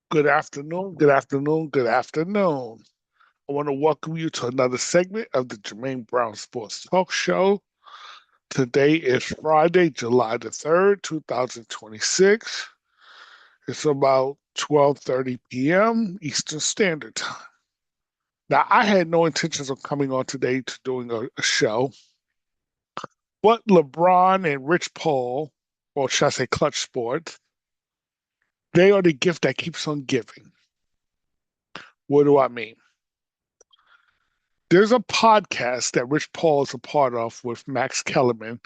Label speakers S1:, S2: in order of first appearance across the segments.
S1: Good afternoon, good afternoon, good afternoon. I want to welcome you to another segment of the Jermaine Brown Sports Talk Show. Today is Friday, July the 3rd, 2026. It's about 12:30 p.m. Eastern Standard Time. Now, I had no intentions of coming on today to doing a show, but LeBron and Rich Paul, or should I say Klutch Sports, they are the gift that keeps on giving. What do I mean? There's a podcast that Rich Paul is a part of with Max Kellerman,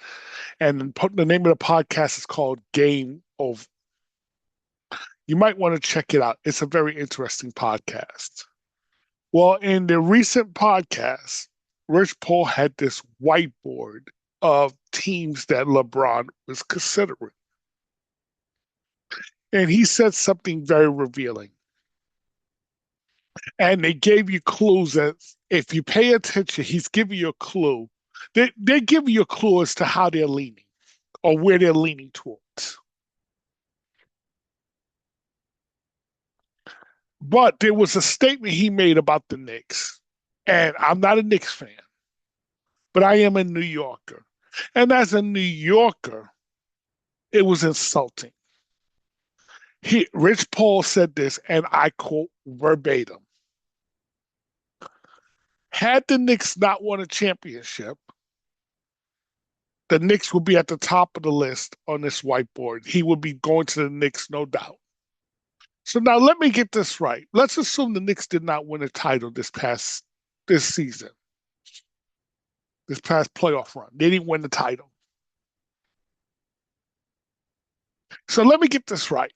S1: and the name of the podcast is called Game Over. You might want to check it out. It's a very interesting podcast. Well, in the recent podcast, Rich Paul had this whiteboard of teams that LeBron was considering. And he said something very revealing. And they gave you clues that if you pay attention, he's giving you a clue. They give you a clue as to how they're leaning or where they're leaning towards. But there was a statement he made about the Knicks. And I'm not a Knicks fan, but I am a New Yorker. And as a New Yorker, it was insulting. Rich Paul said this, and I quote verbatim. Had the Knicks not won a championship, the Knicks would be at the top of the list on this whiteboard. He would be going to the Knicks, no doubt. So now let me get this right. Let's assume the Knicks did not win a title this season, this past playoff run. They didn't win the title. So let me get this right.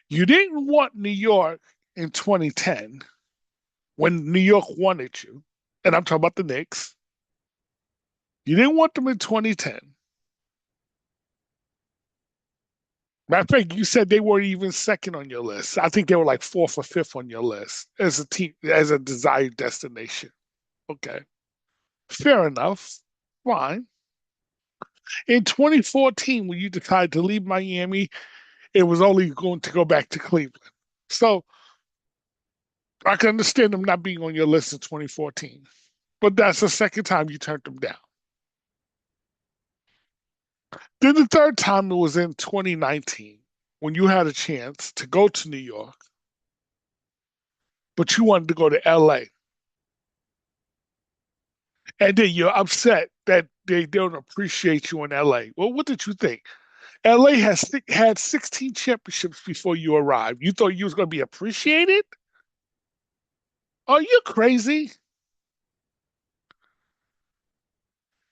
S1: You didn't want New York in 2010 when New York wanted you, and I'm talking about the Knicks. You didn't want them in 2010. Matter of fact, you said they weren't even second on your list. I think they were like fourth or fifth on your list as a team, as a desired destination. Okay. Fair enough. Fine. In 2014, when you decided to leave Miami, it was only going to go back to Cleveland. So I can understand them not being on your list in 2014. But that's the second time you turned them down. Then the third time it was in 2019 when you had a chance to go to New York, but you wanted to go to LA. And then you're upset that they don't appreciate you in LA. Well, what did you think? LA had 16 championships before you arrived. You thought you was going to be appreciated? Are you crazy?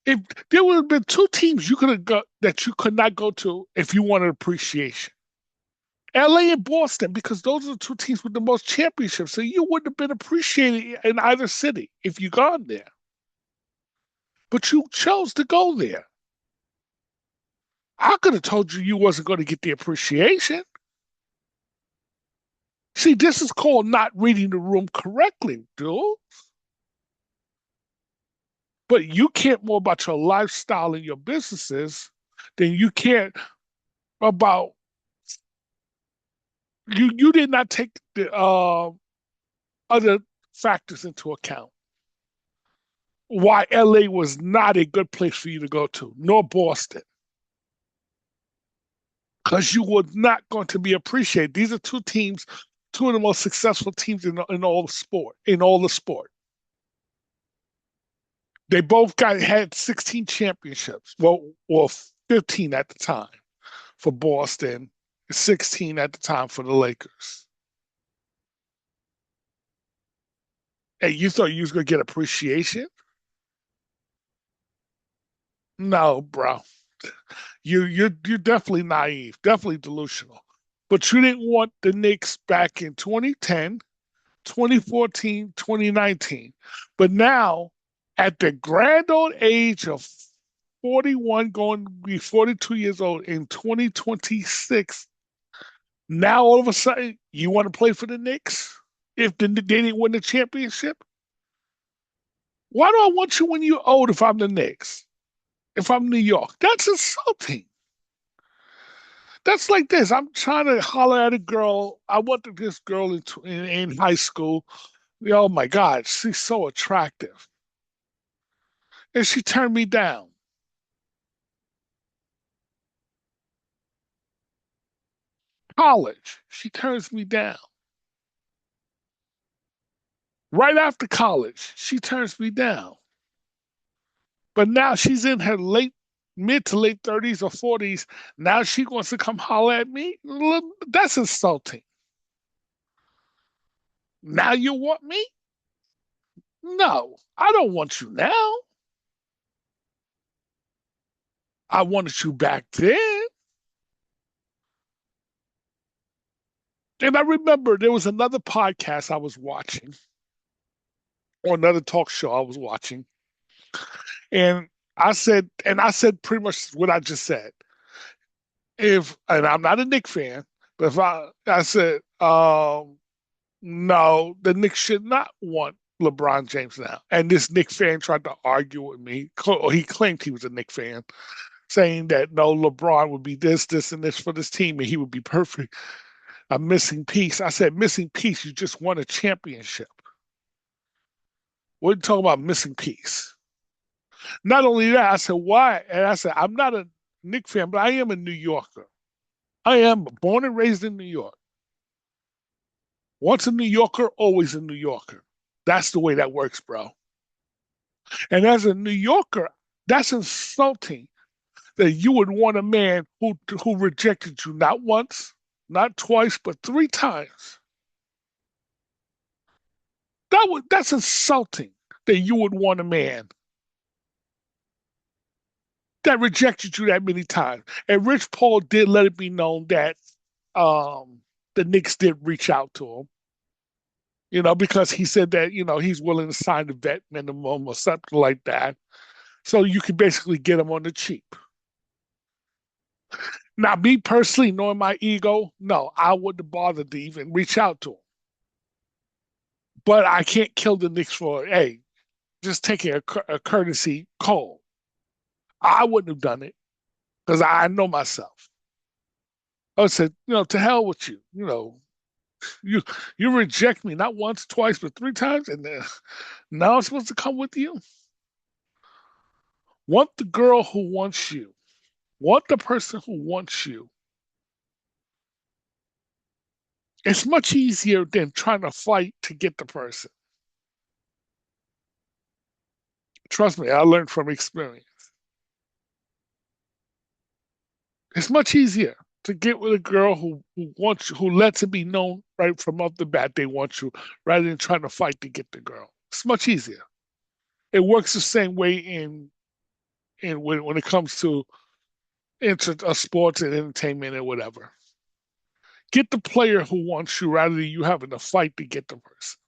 S1: If there would have been two teams you could have got that you could not go to if you wanted appreciation. LA and Boston, because those are the two teams with the most championships. So you wouldn't have been appreciated in either city if you gone there. But you chose to go there. I could have told you wasn't going to get the appreciation. See, this is called not reading the room correctly, dude. But you care more about your lifestyle and your businesses than you care about. You did not take the other factors into account. Why LA was not a good place for you to go to, nor Boston. Because you were not going to be appreciated. These are two teams, two of the most successful teams in all the sport, in all the sport. They both had 16 championships. Well, or 15 at the time for Boston, 16 at the time for the Lakers. Hey, you thought you was gonna get appreciation? No, bro. You're definitely naive, definitely delusional. But you didn't want the Knicks back in 2010, 2014, 2019. But now, at the grand old age of 41, going to be 42 years old in 2026, now all of a sudden you want to play for the Knicks if they didn't win the championship? Why do I want you when you're old if I'm the Knicks? If I'm New York? That's insulting. That's like this. I'm trying to holler at a girl. I wanted this girl in high school. Oh my God, she's so attractive. And she turned me down. College, she turns me down. Right after college, she turns me down. But now she's in her mid to late 30s or 40s. Now she wants to come holler at me. Look, that's insulting. Now you want me? No, I don't want you now. I wanted you back then. And I remember there was another podcast I was watching, or another talk show I was watching. And I said pretty much what I just said. And I'm not a Knicks fan, but I said, no, the Knicks should not want LeBron James now. And this Knicks fan tried to argue with me, or he claimed he was a Knicks fan, saying that no, LeBron would be this, and this for this team, and he would be perfect. A missing piece. I said, missing piece, you just won a championship. We're talking about missing piece. Not only that, I said, why? And I said, I'm not a Knicks fan, but I am a New Yorker. I am born and raised in New York. Once a New Yorker, always a New Yorker. That's the way that works, bro. And as a New Yorker, that's insulting that you would want a man who rejected you not once, not twice, but three times. That's insulting that you would want a man that rejected you that many times. And Rich Paul did let it be known that the Knicks did reach out to him, because he said that, he's willing to sign the vet minimum or something like that. So you can basically get him on the cheap. Now, me personally, knowing my ego, no, I wouldn't bother to even reach out to him. But I can't kill the Knicks for, hey, just taking a courtesy call. I wouldn't have done it because I know myself. I said, to hell with you. You you reject me not once, twice, but three times, and now I'm supposed to come with you. Want the girl who wants you. Want the person who wants you. It's much easier than trying to fight to get the person. Trust me, I learned from experience. It's much easier to get with a girl who wants you, who lets it be known right from off the bat they want you, rather than trying to fight to get the girl. It's much easier. It works the same way in when it comes to sports and entertainment and whatever. Get the player who wants you rather than you having to fight to get the person.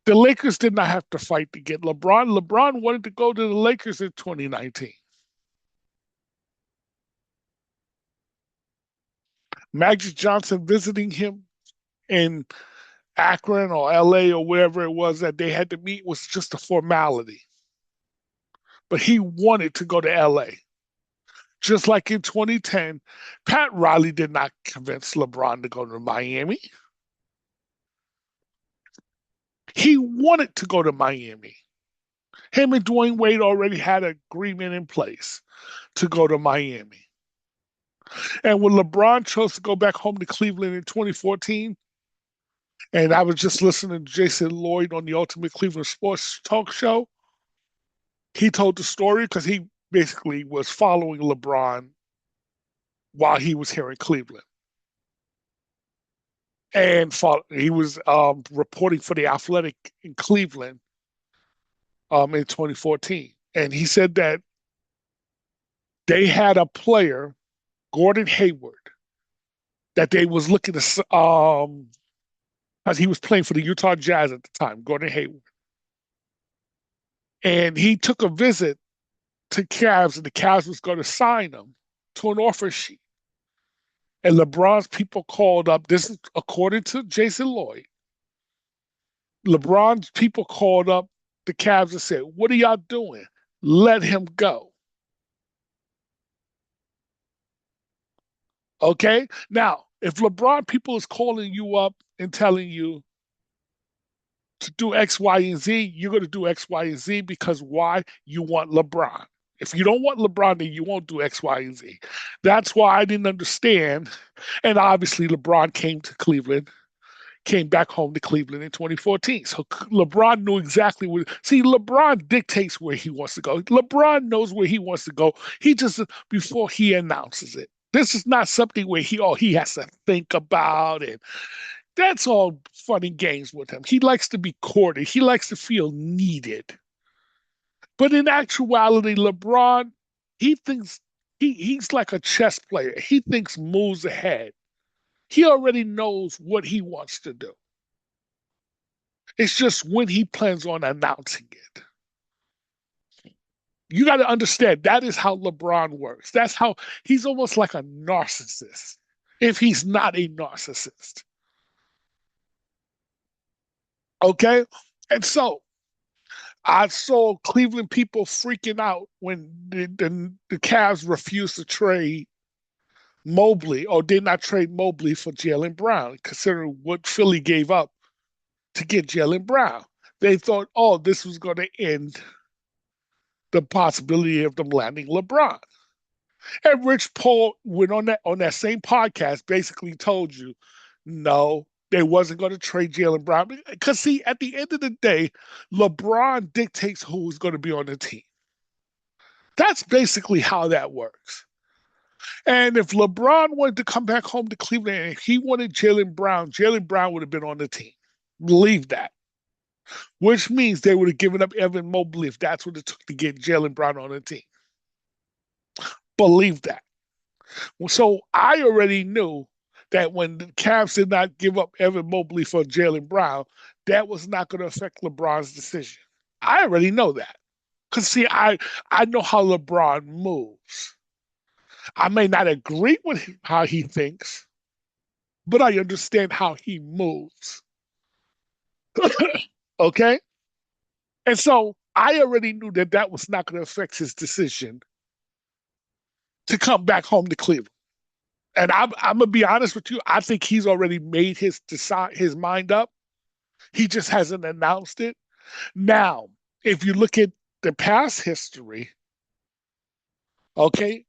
S1: The Lakers did not have to fight to get LeBron. LeBron wanted to go to the Lakers in 2019. Magic Johnson visiting him in Akron or LA or wherever it was that they had to meet was just a formality. But he wanted to go to LA. Just like in 2010, Pat Riley did not convince LeBron to go to Miami. He wanted to go to Miami. Him and Dwayne Wade already had an agreement in place to go to Miami. And when LeBron chose to go back home to Cleveland in 2014, and I was just listening to Jason Lloyd on the Ultimate Cleveland Sports Talk Show, he told the story because he basically was following LeBron while he was here in Cleveland. And he was reporting for The Athletic in Cleveland in 2014. And he said that they had a player, Gordon Hayward, that they was looking to, as he was playing for the Utah Jazz at the time, Gordon Hayward. And he took a visit to Cavs, and the Cavs was going to sign him to an offer sheet. And LeBron's people called up, this is according to Jason Lloyd. LeBron's people called up the Cavs and said, "What are y'all doing? Let him go." Okay? Now, if LeBron people is calling you up and telling you to do X, Y, and Z, you're going to do X, Y, and Z because why? You want LeBron. If you don't want LeBron, then you won't do X, Y, and Z. That's why I didn't understand. And obviously, LeBron came to Cleveland, came back home to Cleveland in 2014. So LeBron knew exactly where. See, LeBron dictates where he wants to go. LeBron knows where he wants to go. He just before he announces it. This is not something where he has to think about it. That's all fun and games with him. He likes to be courted. He likes to feel needed. But in actuality, LeBron, he thinks he's like a chess player. He thinks moves ahead. He already knows what he wants to do. It's just when he plans on announcing it. You got to understand that is how LeBron works. That's how he's almost like a narcissist if he's not a narcissist. Okay? And so I saw Cleveland people freaking out when the Cavs refused to trade Mobley or did not trade Mobley for Jaylen Brown, considering what Philly gave up to get Jaylen Brown. They thought, oh, this was going to end the possibility of them landing LeBron. And Rich Paul went on that same podcast, basically told you, no, they wasn't going to trade Jaylen Brown because see, at the end of the day, LeBron dictates who's going to be on the team. That's basically how that works. And if LeBron wanted to come back home to Cleveland and he wanted Jaylen Brown would have been on the team. Believe that. Which means they would have given up Evan Mobley if that's what it took to get Jaylen Brown on the team. Believe that. So I already knew that when the Cavs did not give up Evan Mobley for Jaylen Brown, that was not going to affect LeBron's decision. I already know that. Because, see, I know how LeBron moves. I may not agree with how he thinks, but I understand how he moves. Okay? And so I already knew that that was not going to affect his decision to come back home to Cleveland. And I'm gonna be honest with you. I think he's already made his mind up. He just hasn't announced it. Now, if you look at the past history, okay.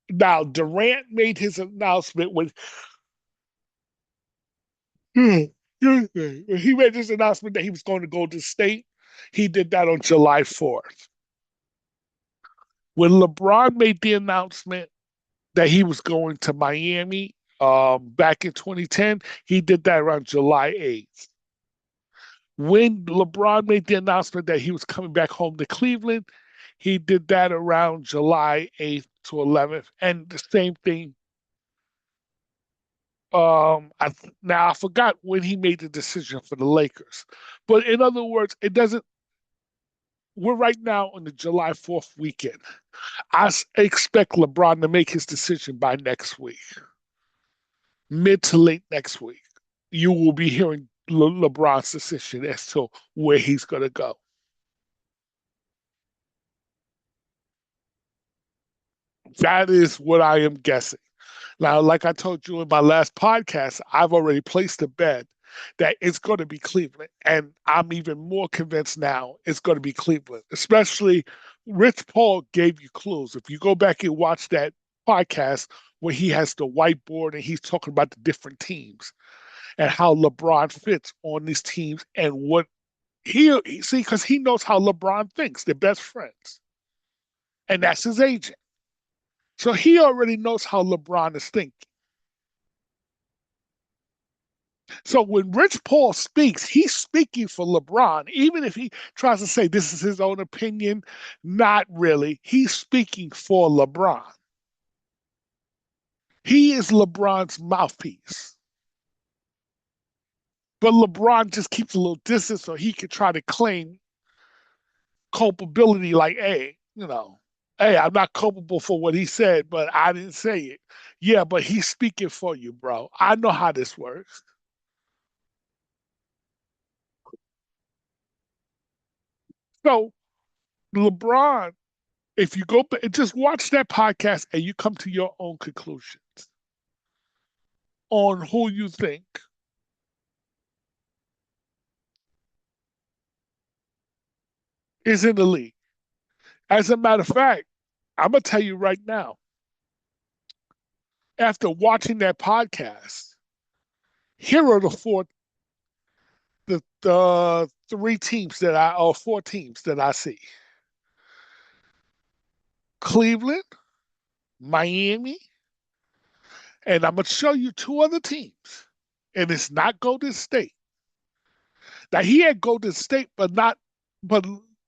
S1: Now Durant made his announcement when he made his announcement that he was going to go to state. He did that on July 4th. When LeBron made the announcement that he was going to Miami back in 2010, he did that around July 8th. When LeBron made the announcement that he was coming back home to Cleveland, he did that around July 8th to 11th. And the same thing. Now I forgot when he made the decision for the Lakers, but in other words, it doesn't. We're right now on the July 4th weekend. Expect LeBron to make his decision by next week, mid to late next week. You will be hearing LeBron's decision as to where he's going to go. That is what I am guessing. Now, like I told you in my last podcast, I've already placed a bet that it's going to be Cleveland. And I'm even more convinced now it's going to be Cleveland, especially Rich Paul gave you clues. If you go back and watch that podcast where he has the whiteboard and he's talking about the different teams and how LeBron fits on these teams and what he see, because he knows how LeBron thinks. They're best friends. And that's his agent. So he already knows how LeBron is thinking. So when Rich Paul speaks, he's speaking for LeBron. Even if he tries to say this is his own opinion, not really. He's speaking for LeBron. He is LeBron's mouthpiece. But LeBron just keeps a little distance so he can try to claim culpability like, hey, I'm not culpable for what he said, but I didn't say it. Yeah, but he's speaking for you, bro. I know how this works. So LeBron If you go back and just watch that podcast and you come to your own conclusions on who you think is in the league. As a matter of fact, I'm gonna tell you right now, after watching that podcast, here are the three teams that I or four teams that I see: Cleveland, Miami, and I'm gonna show you two other teams, and it's not Golden State. Now he had Golden State, but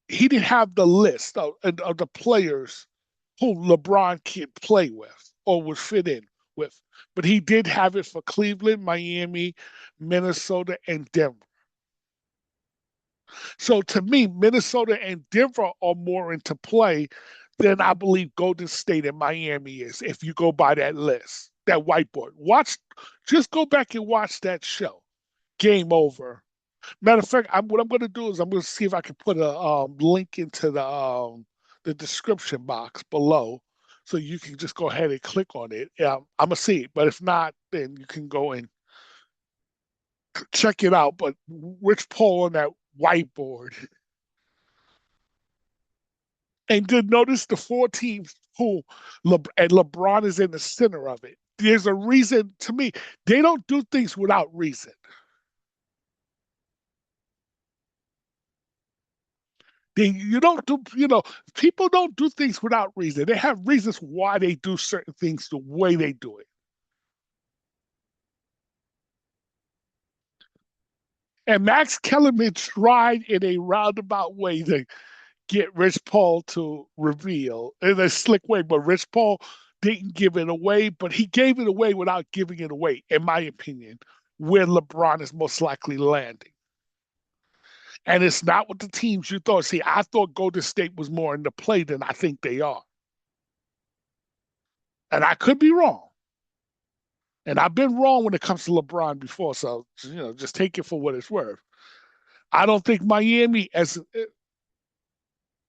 S1: he didn't have the list of the players who LeBron could play with or would fit in with. But he did have it for Cleveland, Miami, Minnesota, and Denver. So to me, Minnesota and Denver are more into play than I believe Golden State and Miami is. If you go by that list, that whiteboard, just go back and watch that show. Game over. Matter of fact, what I'm going to do is I'm going to see if I can put a link into the description box below, so you can just go ahead and click on it. I'm gonna see it, but if not, then you can go and check it out. But Rich Paul on that whiteboard, and then notice the four teams and LeBron is in the center of it. There's a reason to me. They don't do things without reason. You don't do, people don't do things without reason. They have reasons why they do certain things the way they do it. And Max Kellerman tried in a roundabout way to get Rich Paul to reveal in a slick way, but Rich Paul didn't give it away, but he gave it away without giving it away, in my opinion, where LeBron is most likely landing. And it's not what the teams you thought. See, I thought Golden State was more in the play than I think they are. And I could be wrong. And I've been wrong when it comes to LeBron before. So, just take it for what it's worth. I don't think Miami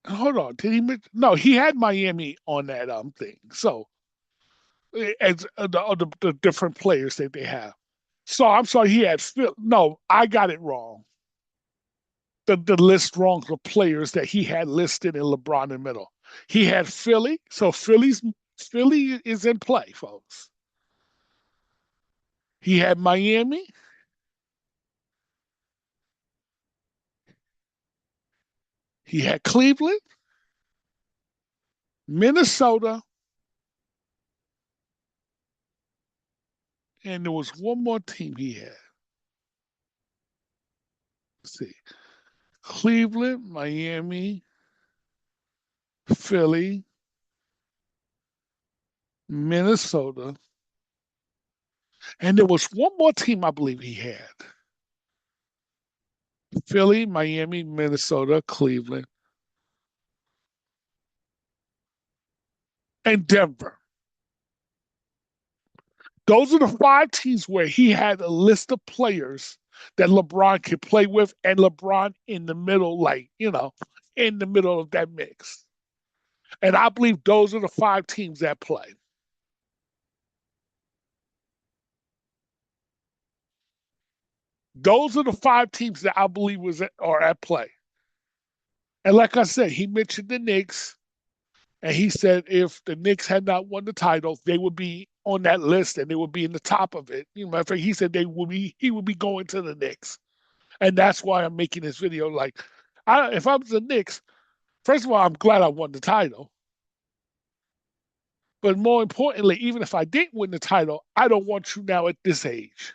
S1: hold on, did he no, he had Miami on that thing. So as the different players that they have. So I'm sorry, he had Phil. No, I got it wrong. The list wrong for players that he had listed in LeBron in the middle. He had Philly, so Philly is in play, folks. He had Miami. He had Cleveland, Minnesota, and there was one more team he had. Let's see. Cleveland, Miami, Philly, Minnesota, and there was one more team I believe he had. Philly, Miami, Minnesota, Cleveland, and Denver. Those are the five teams where he had a list of players that LeBron could play with, and LeBron in the middle, in the middle of that mix. And I believe those are the five teams that play. Those are the five teams that I believe are at play. And like I said, he mentioned the Knicks, and he said if the Knicks had not won the title, they would be on that list and they would be in the top of it. Matter of fact, he said he would be going to the Knicks. And that's why I'm making this video. Like, if I was the Knicks, first of all, I'm glad I won the title. But more importantly, even if I didn't win the title, I don't want you now at this age.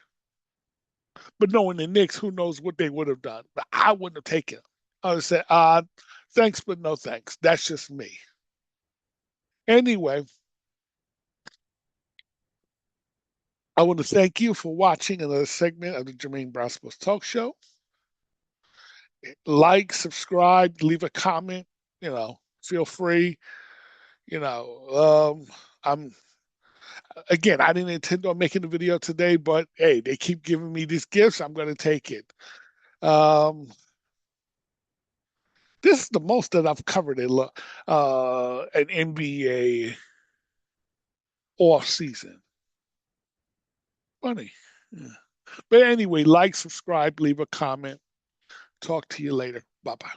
S1: But knowing the Knicks, who knows what they would have done. But I wouldn't have taken it. I would have said, thanks, but no thanks. That's just me. Anyway, I want to thank you for watching another segment of the Jermaine Brown Sports Talk Show. Like, subscribe, leave a comment. Feel free. I'm again. I didn't intend on making the video today, but hey, they keep giving me these gifts. I'm going to take it. Um, This is the most that I've covered an NBA off season. Funny. Yeah. But anyway, like, subscribe, leave a comment. Talk to you later. Bye bye.